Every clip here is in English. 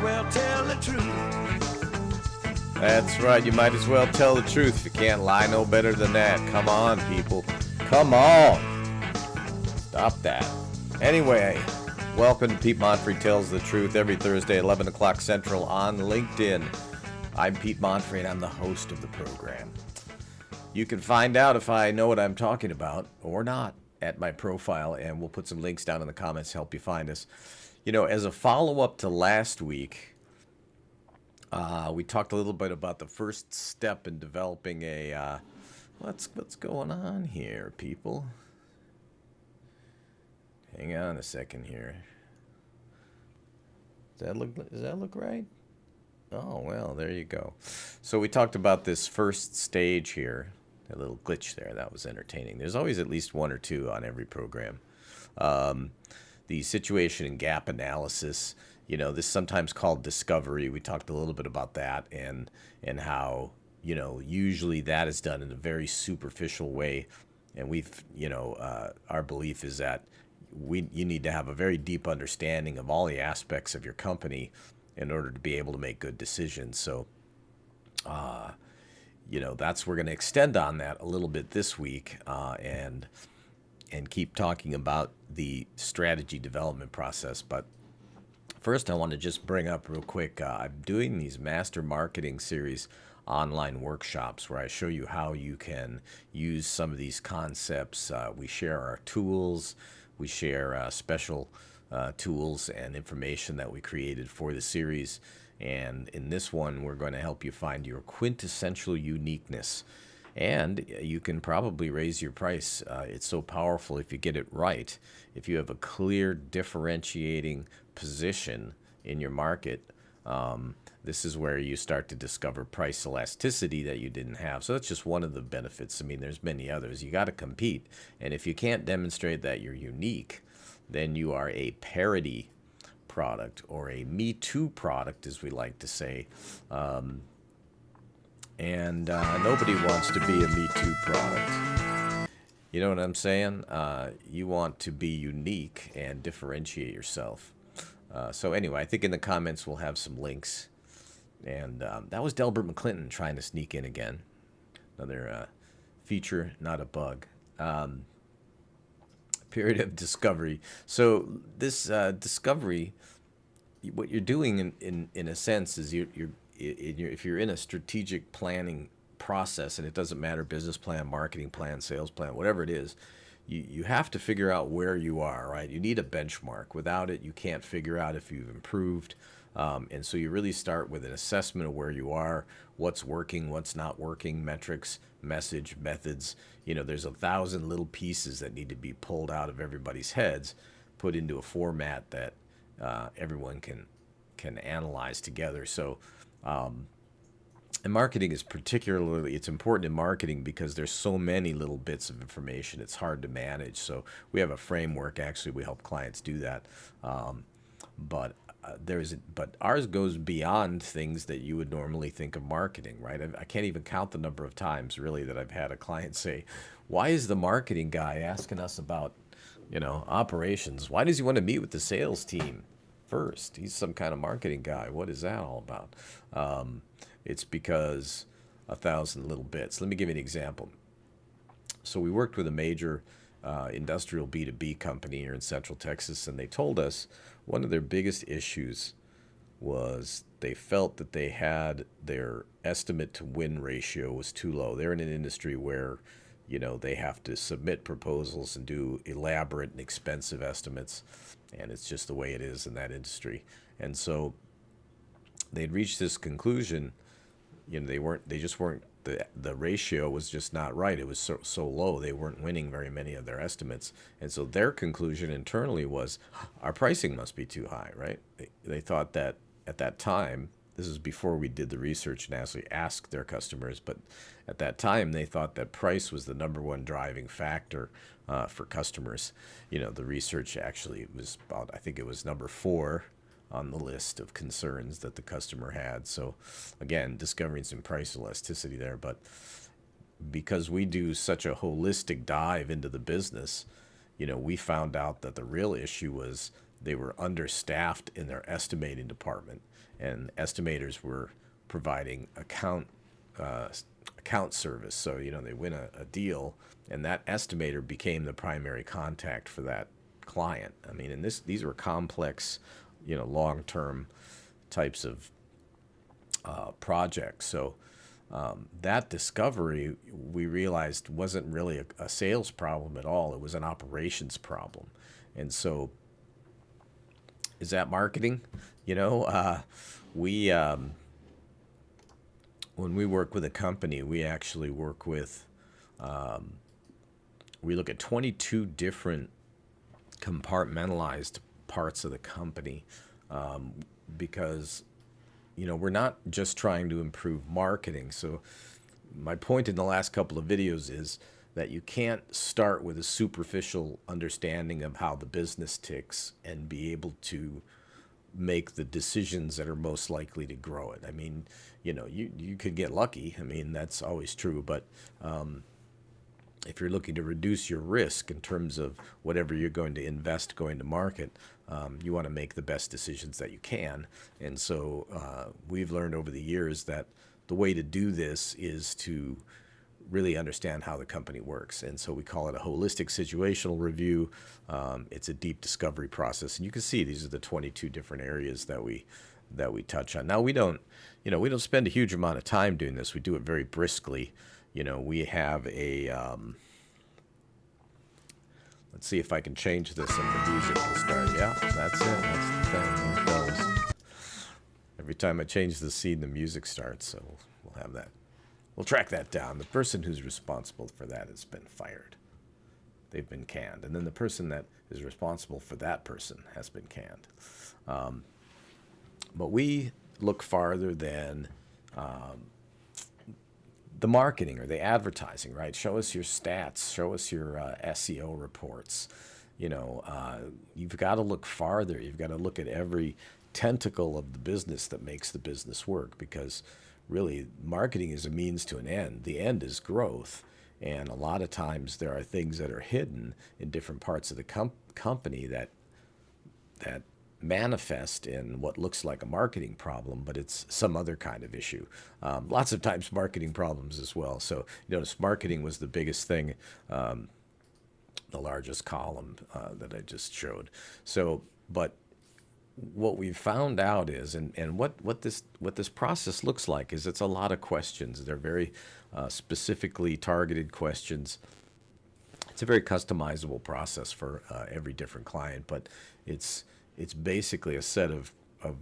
well tell the truth. That's right, you might as well tell the truth if you can't lie no better than that. Come on, people. Come on. Stop that. Anyway, welcome to Pete Montfrey Tells the Truth every Thursday, 11 o'clock Central on LinkedIn. I'm Pete Montfrey, and I'm the host of the program. You can find out if I know what I'm talking about or not at my profile, and we'll put some links down in the comments to help you find us. You know, as a follow-up to last week, we talked a little bit about the first step in developing a, what's going on here, people? Hang on a second here. Does that look right? Oh, well, there you go. So we talked about this first stage here. A little glitch there. That was entertaining. There's always at least one or two on every program. The situation and gap analysis, you know, this is sometimes called discovery. We talked a little bit about that and how, you know, usually that is done in a very superficial way. And we've, you know, our belief is that you need to have a very deep understanding of all the aspects of your company in order to be able to make good decisions. So, you know, we're going to extend on that a little bit this week and keep talking about the strategy development process. But first, I want to just bring up real quick, I'm doing these Master Marketing Series online workshops where I show you how you can use some of these concepts. We share our tools. We share special tools and information that we created for the series. And in this one, we're going to help you find your quintessential uniqueness. And you can probably raise your price. It's so powerful if you get it right. If you have a clear differentiating position in your market, this is where you start to discover price elasticity that you didn't have. So that's just one of the benefits. I mean, there's many others. You got to compete. And if you can't demonstrate that you're unique, then you are a parody product or a Me Too product, as we like to say. And nobody wants to be a Me Too product. You know what I'm saying? You want to be unique and differentiate yourself. So anyway, I think in the comments we'll have some links. And that was Delbert McClinton trying to sneak in again. Another feature, not a bug. Period of discovery. So this discovery, what you're doing in a sense is if you're in a strategic planning process, and it doesn't matter, business plan, marketing plan, sales plan, whatever it is, you have to figure out where you are, right? You need a benchmark. Without it, you can't figure out if you've improved. And so you really start with an assessment of where you are, what's working, what's not working, metrics, message, methods. You know, there's 1,000 little pieces that need to be pulled out of everybody's heads, put into a format that everyone can analyze together. So, and marketing is it's important in marketing because there's so many little bits of information. It's hard to manage. So we have a framework. Actually, we help clients do that. But ours goes beyond things that you would normally think of marketing, right? I can't even count the number of times really that I've had a client say, why is the marketing guy asking us about, you know, operations? Why does he want to meet with the sales team first? He's some kind of marketing guy. What is that all about? It's because 1,000 little bits. Let me give you an example. So we worked with a major industrial B2B company here in Central Texas, and they told us one of their biggest issues was they felt that they had their estimate to win ratio was too low. They're in an industry where, you know, they have to submit proposals and do elaborate and expensive estimates, and it's just the way it is in that industry. And so they'd reached this conclusion, you know, they just weren't, the ratio was just not right. It was so low. They weren't winning very many of their estimates. And so their conclusion internally was our pricing must be too high, right? They thought that at that time, this is before we did the research and actually asked their customers, but at that time they thought that price was the number one driving factor for customers. You know, the research actually was about, I think it was number 4 on the list of concerns that the customer had. So again, discovering some price elasticity there. But because we do such a holistic dive into the business, you know, we found out that the real issue was they were understaffed in their estimating department, and estimators were providing uh, account service. So they win a deal, and that estimator became the primary contact for that client. I mean, and these were complex, long-term types of projects. So that discovery, we realized, wasn't really a sales problem at all. It was an operations problem. And so, is that marketing? We when we work with a company, we actually work with, we look at 22 different compartmentalized parts of the company, because we're not just trying to improve marketing. So my point in the last couple of videos is that you can't start with a superficial understanding of how the business ticks and be able to make the decisions that are most likely to grow it. I mean, you could get lucky. I mean, that's always true. But if you're looking to reduce your risk in terms of whatever you're going to invest going to market, you want to make the best decisions that you can. And so we've learned over the years that the way to do this is to really understand how the company works. And so we call it a holistic situational review. It's a deep discovery process. And you can see these are the 22 different areas that we touch on. Now, we don't spend a huge amount of time doing this. We do it very briskly. We have a, let's see if I can change this and the music will start. Yeah, that's it. That's the thing. There it goes. Every time I change the scene, the music starts. So we'll have that. We'll track that down. The person who's responsible for that has been fired. They've been canned. And then the person that is responsible for that person has been canned. But we look farther than the marketing or the advertising, right? Show us your stats. Show us your SEO reports. You've got to look farther. You've got to look at every tentacle of the business that makes the business work, because really, marketing is a means to an end. The end is growth. And a lot of times there are things that are hidden in different parts of the company that manifest in what looks like a marketing problem, but it's some other kind of issue. Lots of times marketing problems as well. So notice marketing was the biggest thing, the largest column that I just showed. So, but what we've found out is, and what this process looks like is, it's a lot of questions. They're very specifically targeted questions. It's a very customizable process for every different client, but it's basically a set of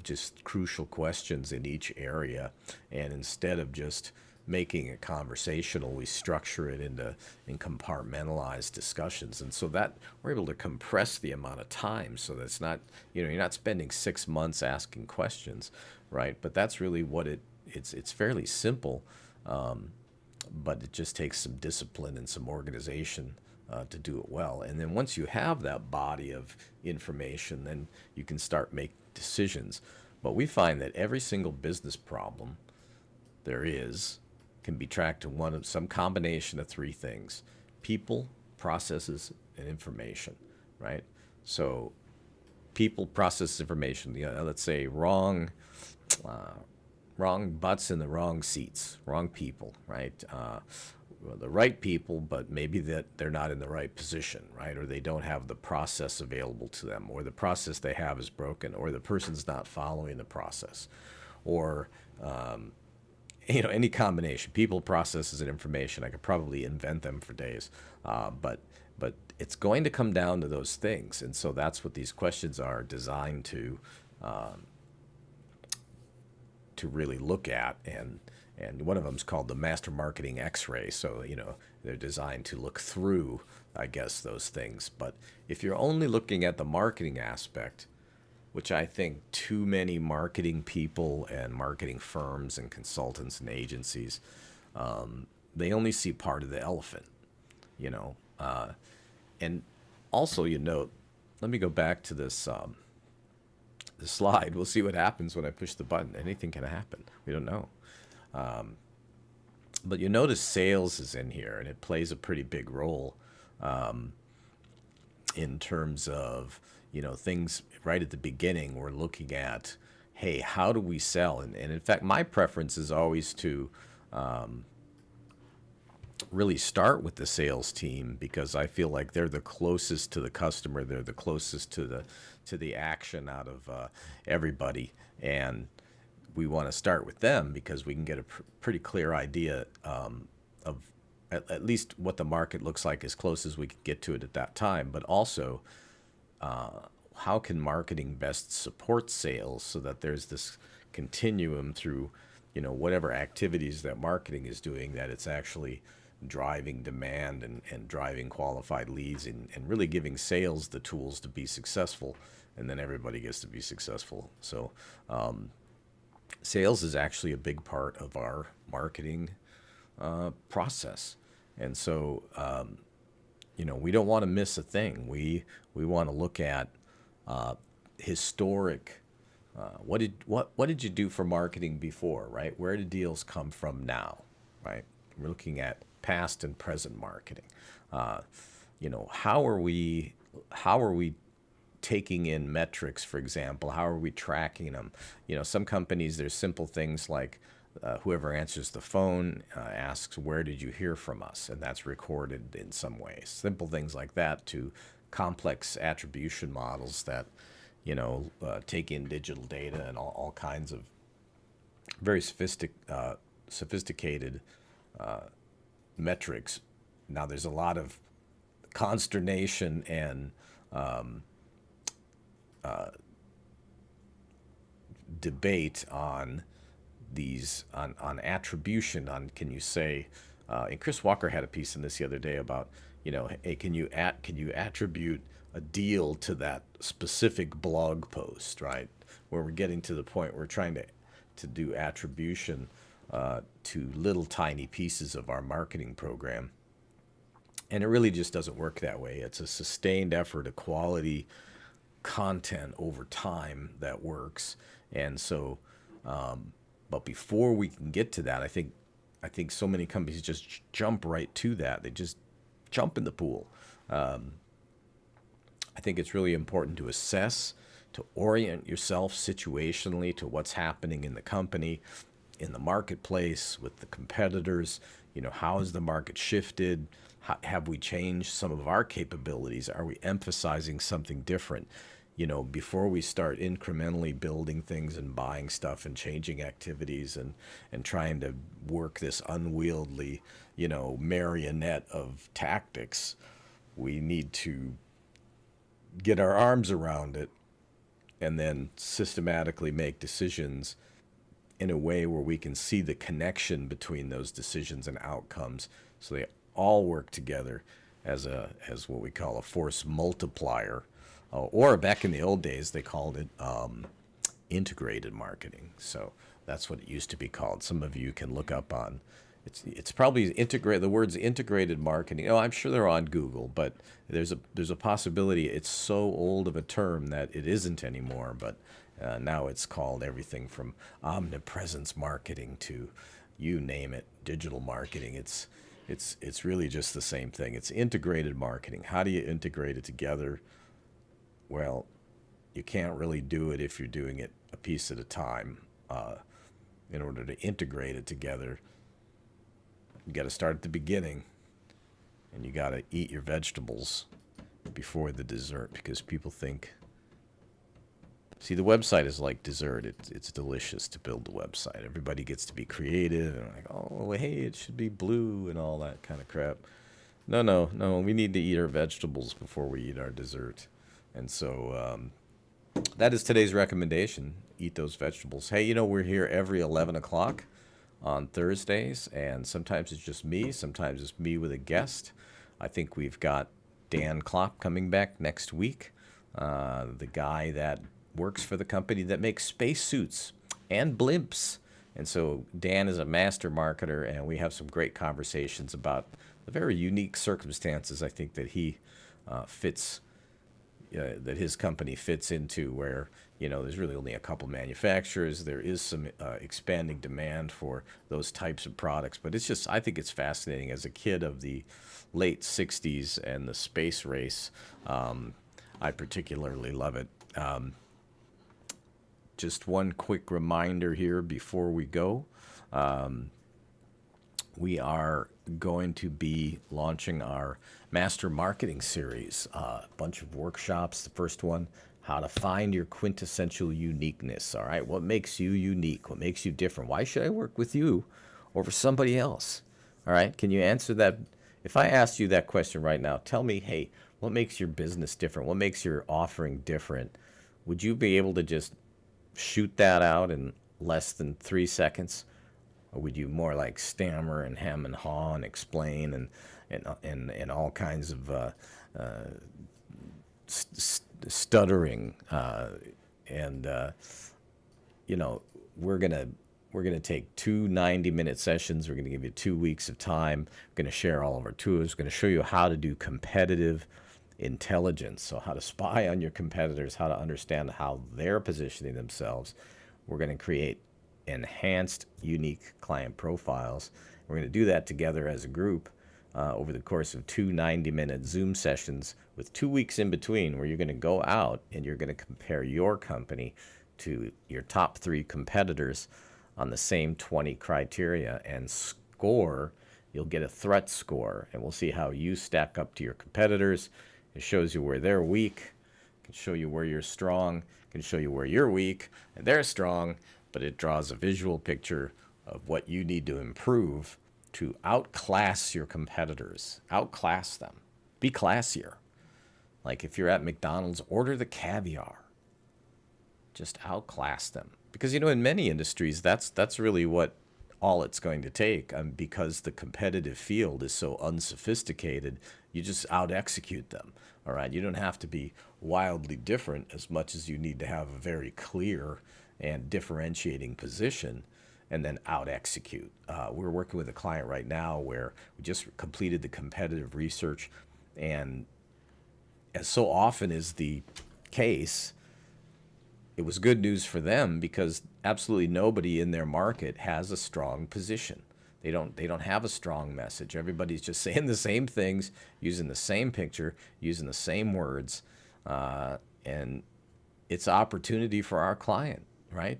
just crucial questions in each area. And instead of just making it conversational, we structure it in compartmentalized discussions. And so that we're able to compress the amount of time so that it's not, you're not spending 6 months asking questions, right? But that's really what it's fairly simple, but it just takes some discipline and some organization to do it well. And then once you have that body of information, then you can start make decisions. But we find that every single business problem there is can be tracked to some combination of 3 things: people, processes, and information, right? So people, process, information. Let's say wrong butts in the wrong seats, wrong people, right? The right people, but maybe that they're not in the right position, right? Or they don't have the process available to them, or the process they have is broken, or the person's not following the process, or any combination. People, processes, and information. I could probably invent them for days, but it's going to come down to those things, and so that's what these questions are designed to really look at. And one of them is called the Master Marketing X-ray. So, they're designed to look through, I guess, those things. But if you're only looking at the marketing aspect, which I think too many marketing people and marketing firms and consultants and agencies, they only see part of the elephant, and also, let me go back to this the slide. We'll see what happens when I push the button. Anything can happen. We don't know. But you notice sales is in here, and it plays a pretty big role in terms of, things right at the beginning. We're looking at, hey, how do we sell? And in fact, my preference is always to really start with the sales team because I feel like they're the closest to the customer. They're the closest to the action out of everybody, and we want to start with them because we can get a pretty clear idea of at least what the market looks like as close as we can get to it at that time. But also, how can marketing best support sales so that there's this continuum through, whatever activities that marketing is doing, that it's actually driving demand and driving qualified leads and really giving sales the tools to be successful, and then everybody gets to be successful. So sales is actually a big part of our marketing process. And so, we don't want to miss a thing. We want to look at historic. What did you do for marketing before, right? Where did deals come from now, right? We're looking at past and present marketing. How are we taking in metrics, for example? How are we tracking them? Some companies, there's simple things like whoever answers the phone asks, where did you hear from us? And that's recorded in some way. Simple things like that to complex attribution models that, take in digital data and all kinds of very sophisticated metrics. Now, there's a lot of consternation and debate on these on attribution. On can you say, and Chris Walker had a piece in this the other day about, hey, can you attribute a deal to that specific blog post, right? Where we're getting to the point where we're trying to do attribution to little tiny pieces of our marketing program. And it really just doesn't work that way. It's a sustained effort, a quality content over time that works. And so, but before we can get to that, I think so many companies just jump right to that. They just jump in the pool. I think it's really important to assess, to orient yourself situationally to what's happening in the company, in the marketplace, with the competitors. How has the market shifted? Have we changed some of our capabilities? Are we emphasizing something different? Before we start incrementally building things and buying stuff and changing activities and trying to work this unwieldy, marionette of tactics, we need to get our arms around it and then systematically make decisions in a way where we can see the connection between those decisions and outcomes, so they all work together as what we call a force multiplier, or back in the old days they called it integrated marketing. So that's what it used to be called. Some of you can look up on it's probably integrate the words integrated marketing. Oh, I'm sure they're on Google, but there's a possibility it's so old of a term that it isn't anymore. But now it's called everything from omnipresence marketing to, you name it, digital marketing. It's really just the same thing. It's integrated marketing. How do you integrate it together? Well, you can't really do it if you're doing it a piece at a time. In order to integrate it together, you got to start at the beginning, and you got to eat your vegetables before the dessert, because people think, see, the website is like dessert. It's delicious to build the website. Everybody gets to be creative and like, oh, well, hey, it should be blue and all that kind of crap. No. We need to eat our vegetables before we eat our dessert. And so that is today's recommendation. Eat those vegetables. Hey, we're here every 11 o'clock on Thursdays, and sometimes it's just me. Sometimes it's me with a guest. I think we've got Dan Klopp coming back next week, the guy that works for the company that makes spacesuits and blimps. And so Dan is a master marketer, and we have some great conversations about the very unique circumstances I think that he fits, that his company fits into, where there's really only a couple manufacturers. There is some expanding demand for those types of products, but I think it's fascinating. As a kid of the late 60s and the space race, I particularly love it. Just one quick reminder here before we go. We are going to be launching our Master Marketing Series, a bunch of workshops. The first one, how to find your quintessential uniqueness. All right, what makes you unique? What makes you different? Why should I work with you over somebody else? All right, can you answer that? If I asked you that question right now, tell me, hey, what makes your business different? What makes your offering different? Would you be able to just shoot that out in less than 3 seconds? Or would you more like stammer and hem and haw and explain and all kinds of stuttering? And you know, we're gonna take two 90-minute sessions. We're gonna give you 2 weeks of time. We're gonna share all of our tools. We're gonna show you how to do competitive intelligence, so how to spy on your competitors, how to understand how they're positioning themselves. We're going to create enhanced, unique client profiles. We're going to do that together as a group over the course of two 90-minute Zoom sessions with 2 weeks in between, where you're going to go out and you're going to compare your company to your top 3 competitors on the same 20 criteria and score. You'll get a threat score, and we'll see how you stack up to your competitors. It shows you where they're weak, it can show you where you're strong, it can show you where you're weak and they're strong, but it draws a visual picture of what you need to improve to outclass your competitors. Outclass them. Be classier. Like if you're at McDonald's, order the caviar. Just outclass them. Because, you know, in many industries, that's really what all it's going to take, because the competitive field is so unsophisticated. You just out execute them. All right, you don't have to be wildly different as much as you need to have a very clear and differentiating position, and then out execute. We're working with a client right now where we just completed the competitive research, and as so often is the case, it was good news for them because absolutely nobody in their market has a strong position. They don't have a strong message. Everybody's just saying the same things, using the same picture, using the same words, and it's opportunity for our client, right?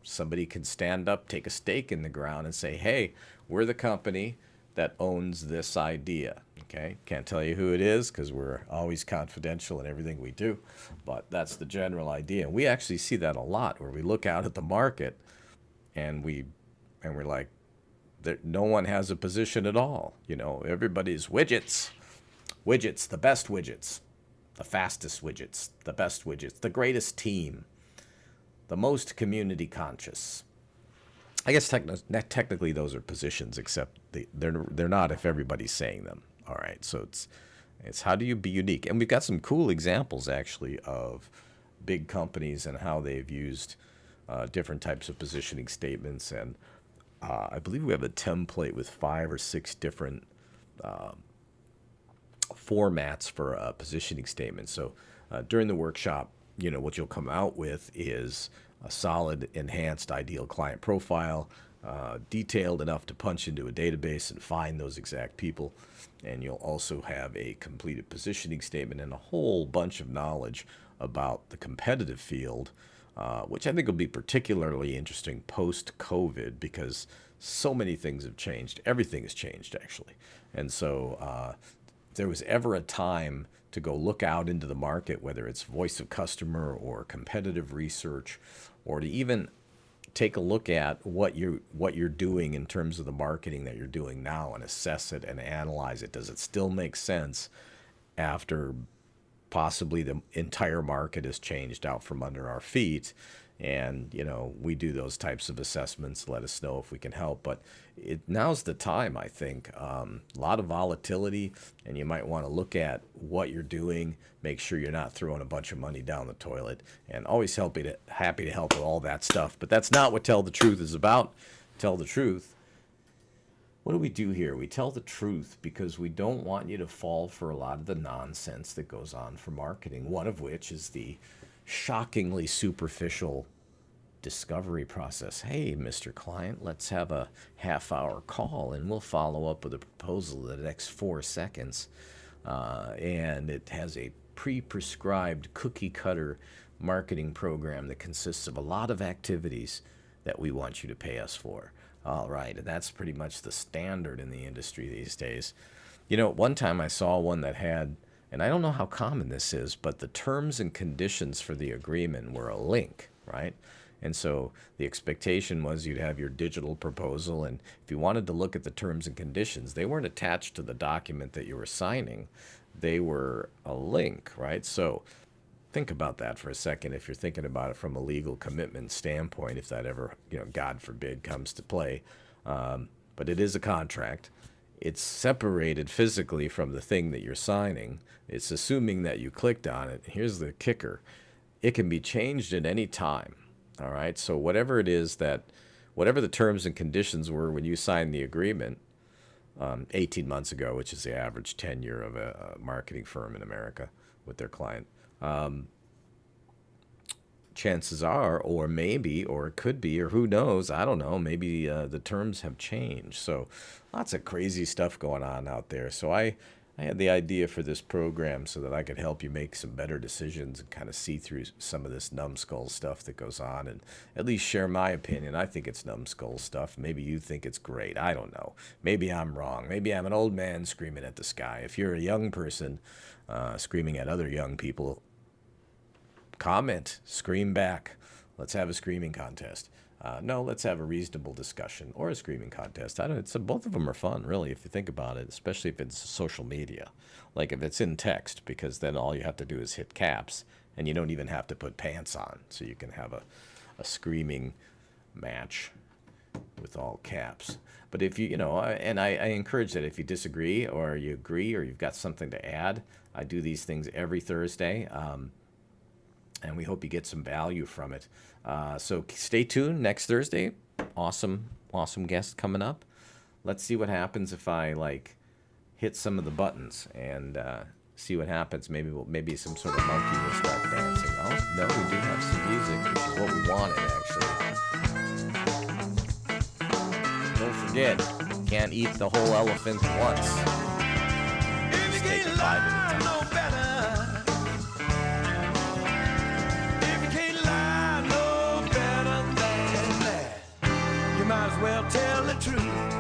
Somebody can stand up, take a stake in the ground, and say, "Hey, we're the company that owns this idea." Okay, can't tell you who it is because we're always confidential in everything we do, but that's the general idea. We actually see that a lot, where we look out at the market and we're like, no one has a position at all. You know, everybody's widgets, the best widgets, the fastest widgets, the best widgets, the greatest team, the most community conscious. I guess technically those are positions, except they're not if everybody's saying them. All right, so it's how do you be unique? And we've got some cool examples actually of big companies and how they've used different types of positioning statements. And I believe we have a template with 5 or 6 different formats for a positioning statement. So during the workshop, you know, what you'll come out with is a solid, enhanced, ideal client profile, detailed enough to punch into a database and find those exact people. And you'll also have a completed positioning statement and a whole bunch of knowledge about the competitive field, which I think will be particularly interesting post-COVID because so many things have changed. Everything has changed, actually. And so if there was ever a time to go look out into the market, whether it's voice of customer or competitive research, or to even take a look at what you're doing in terms of the marketing that you're doing now and assess it and analyze it. Does it still make sense after possibly the entire market has changed out from under our feet? And, you know, we do those types of assessments. Let us know if we can help. But now's the time, I think. A lot of volatility, and you might want to look at what you're doing, make sure you're not throwing a bunch of money down the toilet, and always happy to help with all that stuff. But that's not what Tell the Truth is about. Tell the Truth. What do we do here? We tell the truth because we don't want you to fall for a lot of the nonsense that goes on for marketing, one of which is the shockingly superficial discovery process. Hey, Mr. Client, let's have a half-hour call and we'll follow up with a proposal in the next 4 seconds. And it has a pre-prescribed cookie cutter marketing program that consists of a lot of activities that we want you to pay us for. All right, and that's pretty much the standard in the industry these days. You know, one time I saw one that had, and I don't know how common this is, but the terms and conditions for the agreement were a link, right? And so the expectation was you'd have your digital proposal, and if you wanted to look at the terms and conditions, they weren't attached to the document that you were signing. They were a link, right? So think about that for a second if you're thinking about it from a legal commitment standpoint, if that ever, God forbid, comes to play. But it is a contract. It's separated physically from the thing that you're signing. It's assuming that you clicked on it. Here's the kicker. It can be changed at any time. All right. So whatever it is whatever the terms and conditions were when you signed the agreement 18 months ago, which is the average tenure of a marketing firm in America with their client, chances are, or maybe, or it could be, or who knows, I don't know, maybe the terms have changed. So lots of crazy stuff going on out there. So I had the idea for this program so that I could help you make some better decisions and kind of see through some of this numbskull stuff that goes on and at least share my opinion. I think it's numbskull stuff. Maybe you think it's great. I don't know. Maybe I'm wrong. Maybe I'm an old man screaming at the sky. If you're a young person screaming at other young people, comment, scream back. Let's have a screaming contest. No, let's have a reasonable discussion or a screaming contest. I don't. It's both of them are fun, really, if you think about it. Especially if it's social media, like if it's in text, because then all you have to do is hit caps, and you don't even have to put pants on, so you can have a screaming match with all caps. But if I encourage that if you disagree or you agree or you've got something to add, I do these things every Thursday. And we hope you get some value from it. So stay tuned next Thursday. Awesome guest coming up. Let's see what happens if I hit some of the buttons and see what happens. Maybe some sort of monkey will start dancing. Oh no, we do have some music, which is what we wanted actually. Don't forget, can't eat the whole elephant once. Just take a bite at a time. Might as well tell the truth.